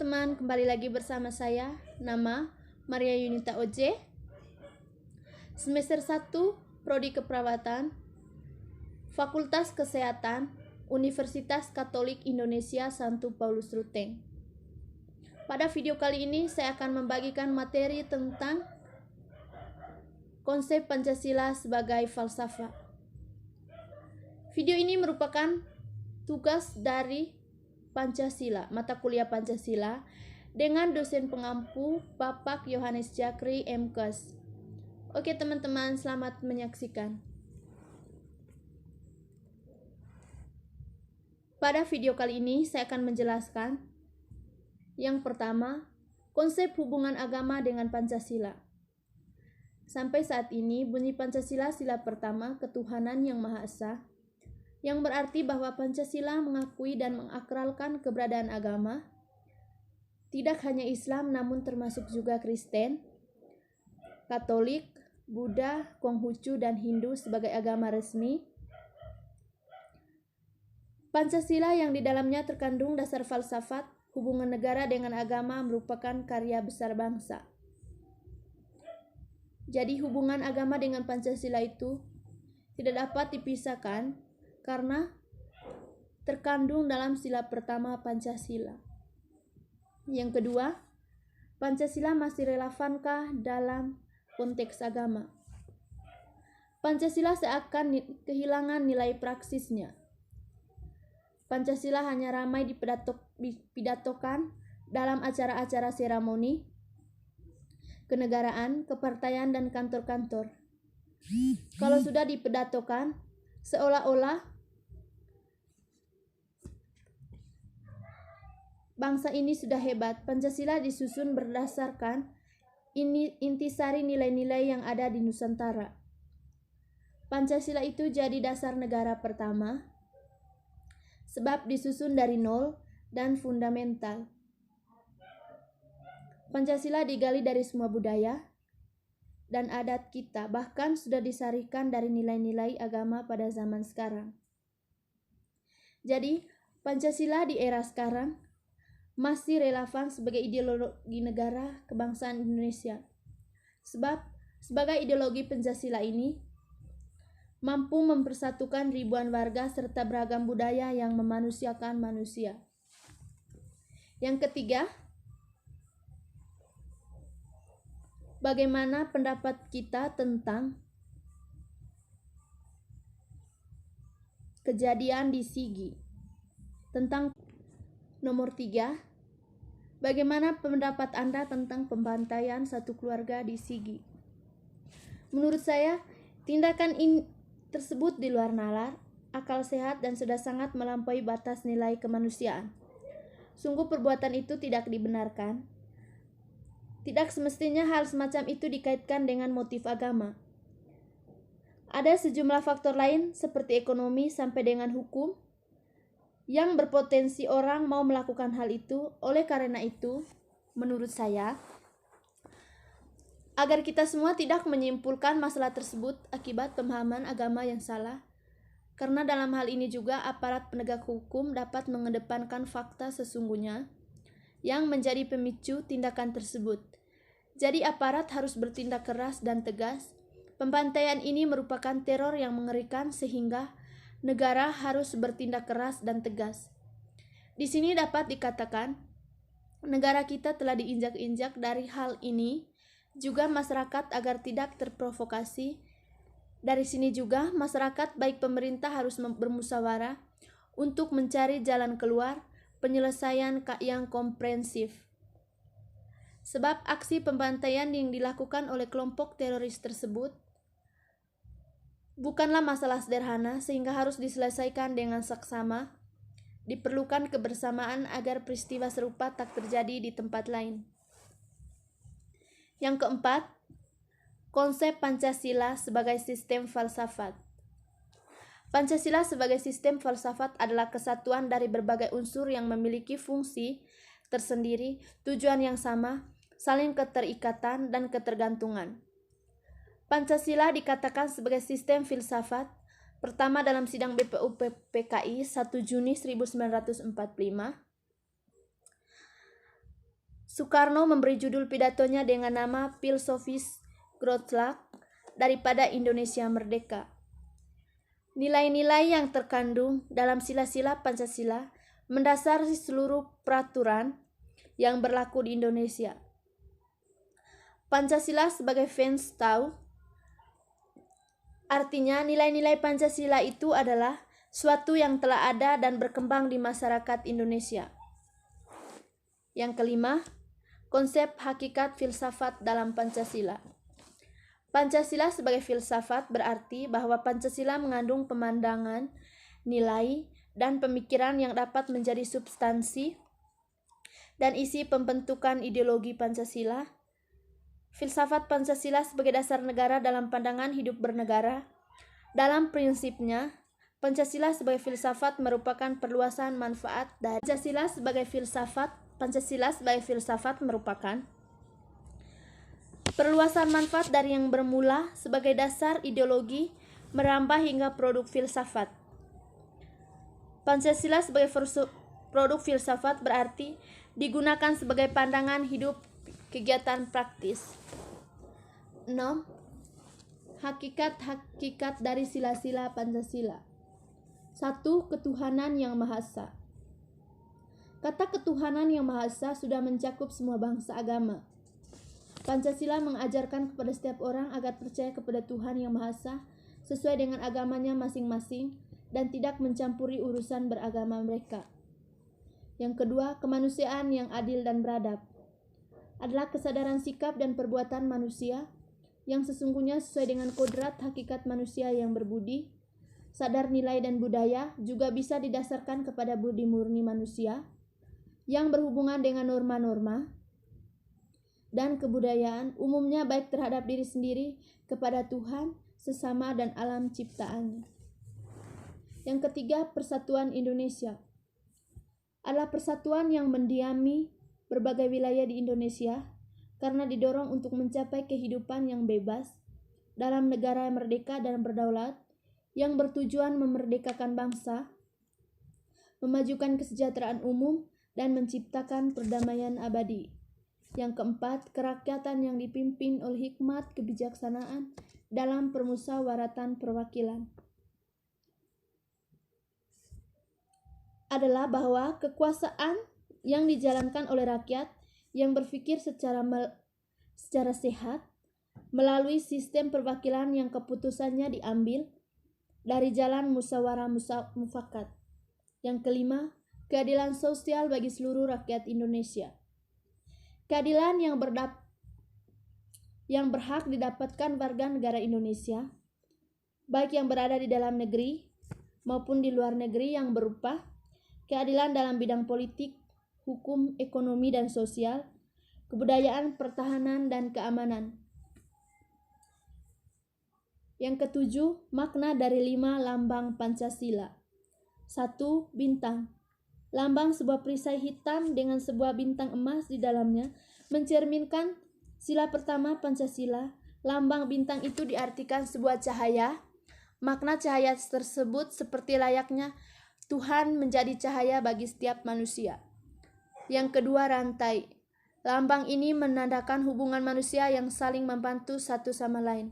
teman-teman, kembali lagi bersama saya, nama Maria Yunita Oje, semester 1, Prodi Keperawatan, Fakultas Kesehatan, Universitas Katolik Indonesia Santo Paulus Ruteng. Pada video kali ini saya akan membagikan materi tentang konsep Pancasila sebagai falsafah. Video ini merupakan tugas dari Pancasila, mata kuliah Pancasila, dengan dosen pengampu Bapak Yohanes Jakri MKes. Oke teman-teman, selamat menyaksikan. Pada video kali ini saya akan menjelaskan yang pertama, konsep hubungan agama dengan Pancasila. Sampai saat ini bunyi Pancasila sila pertama ketuhanan yang Maha Esa, yang berarti bahwa Pancasila mengakui dan mengakralkan keberadaan agama, tidak hanya Islam namun termasuk juga Kristen, Katolik, Buddha, Konghucu, dan Hindu sebagai agama resmi. Pancasila yang di dalamnya terkandung dasar falsafat hubungan negara dengan agama merupakan karya besar bangsa. Jadi hubungan agama dengan Pancasila itu tidak dapat dipisahkan karena terkandung dalam sila pertama Pancasila. Yang kedua, Pancasila masih relevankah dalam konteks agama? Pancasila seakan kehilangan nilai praksisnya. Pancasila hanya ramai dipidatokan dalam acara-acara seremoni, kenegaraan, kepartaian, dan kantor-kantor. Kalau sudah dipidatokan, seolah-olah bangsa ini sudah hebat. Pancasila disusun berdasarkan intisari nilai-nilai yang ada di Nusantara. Pancasila itu jadi dasar negara pertama, sebab disusun dari nol dan fundamental. Pancasila digali dari semua budaya dan adat kita, bahkan sudah disarikan dari nilai-nilai agama pada zaman sekarang. Jadi, Pancasila di era sekarang masih relevan sebagai ideologi negara kebangsaan Indonesia. Sebab, sebagai ideologi Pancasila ini mampu mempersatukan ribuan warga serta beragam budaya yang memanusiakan manusia. Yang ketiga, bagaimana pendapat kita tentang kejadian di Sigi? Tentang nomor 3, bagaimana pendapat Anda tentang pembantaian satu keluarga di Sigi? Menurut saya, tindakan tersebut di luar nalar, akal sehat, dan sudah sangat melampaui batas nilai kemanusiaan. Sungguh perbuatan itu tidak dibenarkan. Tidak semestinya hal semacam itu dikaitkan dengan motif agama. Ada sejumlah faktor lain seperti ekonomi sampai dengan hukum yang berpotensi orang mau melakukan hal itu. Oleh karena itu, menurut saya, agar kita semua tidak menyimpulkan masalah tersebut akibat pemahaman agama yang salah, karena dalam hal ini juga aparat penegak hukum dapat mengedepankan fakta sesungguhnya yang menjadi pemicu tindakan tersebut. Jadi aparat harus bertindak keras dan tegas. Pembantaian ini merupakan teror yang mengerikan sehingga negara harus bertindak keras dan tegas. Di sini dapat dikatakan negara kita telah diinjak-injak dari hal ini, juga masyarakat agar tidak terprovokasi. Dari sini juga masyarakat baik pemerintah harus bermusyawarah untuk mencari jalan keluar penyelesaian yang komprehensif. Sebab aksi pembantaian yang dilakukan oleh kelompok teroris tersebut bukanlah masalah sederhana sehingga harus diselesaikan dengan saksama. Diperlukan kebersamaan agar peristiwa serupa tak terjadi di tempat lain. Yang keempat, konsep Pancasila sebagai sistem falsafat. Pancasila sebagai sistem falsafat adalah kesatuan dari berbagai unsur yang memiliki fungsi tersendiri, tujuan yang sama, saling keterikatan dan ketergantungan. Pancasila dikatakan sebagai sistem filsafat pertama dalam sidang BPUPKI 1 Juni 1945 Soekarno memberi judul pidatonya dengan nama Philosophisch Grootschap daripada Indonesia Merdeka. Nilai-nilai yang terkandung dalam sila-sila Pancasila mendasari seluruh peraturan yang berlaku di Indonesia. Pancasila sebagai fans tahu, artinya nilai-nilai Pancasila itu adalah suatu yang telah ada dan berkembang di masyarakat Indonesia. Yang kelima, konsep hakikat filsafat dalam Pancasila. Pancasila sebagai filsafat berarti bahwa Pancasila mengandung pemandangan, nilai, dan pemikiran yang dapat menjadi substansi dan isi pembentukan ideologi Pancasila. Filsafat Pancasila sebagai dasar negara dalam pandangan hidup bernegara. Dalam prinsipnya, Pancasila sebagai filsafat merupakan perluasan manfaat dari Pancasila sebagai filsafat merupakan perluasan manfaat dari yang bermula sebagai dasar ideologi merambah hingga produk filsafat. Pancasila sebagai produk filsafat berarti digunakan sebagai pandangan hidup kegiatan praktis. 6. Hakikat dari sila-sila Pancasila. 1. Ketuhanan yang Maha Esa. Kata ketuhanan yang Maha Esa sudah mencakup semua bangsa agama. Pancasila mengajarkan kepada setiap orang agar percaya kepada Tuhan yang Maha Esa sesuai dengan agamanya masing-masing dan tidak mencampuri urusan beragama mereka. Yang kedua, kemanusiaan yang adil dan beradab adalah kesadaran sikap dan perbuatan manusia yang sesungguhnya sesuai dengan kodrat hakikat manusia yang berbudi, sadar nilai dan budaya, juga bisa didasarkan kepada budi murni manusia yang berhubungan dengan norma-norma dan kebudayaan umumnya baik terhadap diri sendiri, kepada Tuhan, sesama, dan alam ciptaannya. Yang ketiga, persatuan Indonesia adalah persatuan yang mendiami berbagai wilayah di Indonesia karena didorong untuk mencapai kehidupan yang bebas dalam negara merdeka dan berdaulat yang bertujuan memerdekakan bangsa, memajukan kesejahteraan umum, dan menciptakan perdamaian abadi. Yang keempat, kerakyatan yang dipimpin oleh hikmat kebijaksanaan dalam permusyawaratan perwakilan. Adalah bahwa kekuasaan yang dijalankan oleh rakyat yang berpikir secara sehat melalui sistem perwakilan yang keputusannya diambil dari jalan musyawarah mufakat. Yang kelima, keadilan sosial bagi seluruh rakyat Indonesia. Keadilan yang berhak didapatkan warga negara Indonesia, baik yang berada di dalam negeri maupun di luar negeri, yang berupa keadilan dalam bidang politik, hukum, ekonomi dan sosial, kebudayaan, pertahanan, dan keamanan. Yang ketujuh, makna dari 5 lambang Pancasila. 1. Bintang. Lambang sebuah perisai hitam dengan sebuah bintang emas di dalamnya mencerminkan sila pertama Pancasila. Lambang bintang itu diartikan sebuah cahaya. Makna cahaya tersebut seperti layaknya Tuhan menjadi cahaya bagi setiap manusia. Yang kedua, rantai. Lambang ini menandakan hubungan manusia yang saling membantu satu sama lain.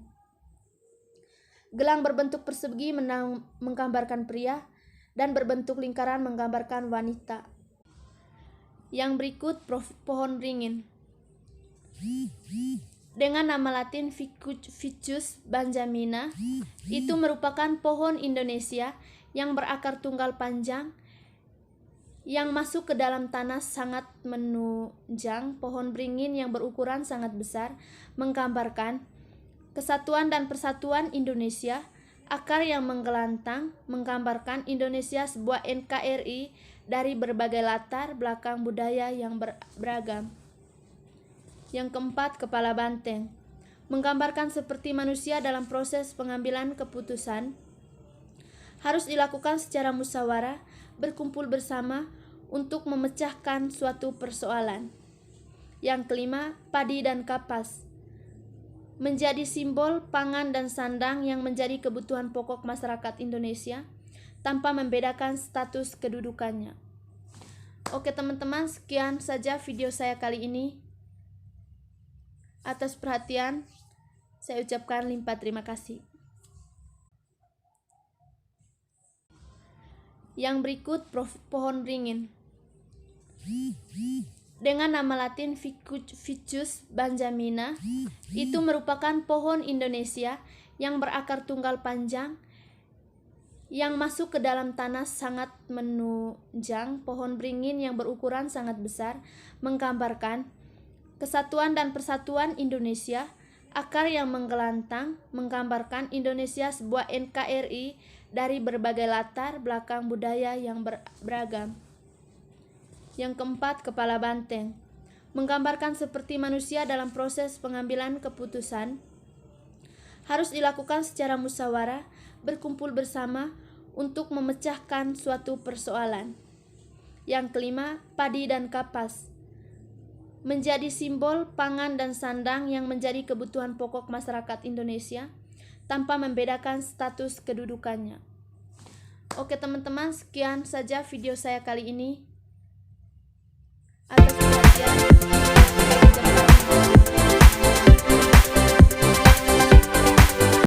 Gelang berbentuk persegi menggambarkan pria, dan berbentuk lingkaran menggambarkan wanita. Yang berikut pohon beringin. Dengan nama latin Ficus benjamina, itu merupakan pohon Indonesia yang berakar tunggal panjang yang masuk ke dalam tanah sangat menunjang. Pohon beringin yang berukuran sangat besar menggambarkan kesatuan dan persatuan Indonesia. Akar yang menggelantang menggambarkan Indonesia sebuah NKRI dari berbagai latar belakang budaya yang beragam. Yang keempat, kepala banteng menggambarkan seperti manusia dalam proses pengambilan keputusan harus dilakukan secara musyawarah, berkumpul bersama untuk memecahkan suatu persoalan. Yang kelima, padi dan kapas menjadi simbol pangan dan sandang yang menjadi kebutuhan pokok masyarakat Indonesia tanpa membedakan status kedudukannya. Oke teman-teman, sekian saja video saya kali ini. Atas perhatian, saya ucapkan limpah terima kasih. Yang berikut pohon beringin. Dengan nama latin Ficus benjamina, itu merupakan pohon Indonesia yang berakar tunggal panjang yang masuk ke dalam tanah sangat menunjang. Pohon beringin yang berukuran sangat besar menggambarkan kesatuan dan persatuan Indonesia. Akar yang menggelantang menggambarkan Indonesia sebuah NKRI dari berbagai latar belakang budaya yang beragam. Yang keempat, kepala banteng menggambarkan seperti manusia dalam proses pengambilan keputusan harus dilakukan secara musyawarah, berkumpul bersama untuk memecahkan suatu persoalan. Yang kelima, padi dan kapas menjadi simbol pangan dan sandang yang menjadi kebutuhan pokok masyarakat Indonesia tanpa membedakan status kedudukannya. Oke teman-teman, sekian saja video saya kali ini. Atas perhatian,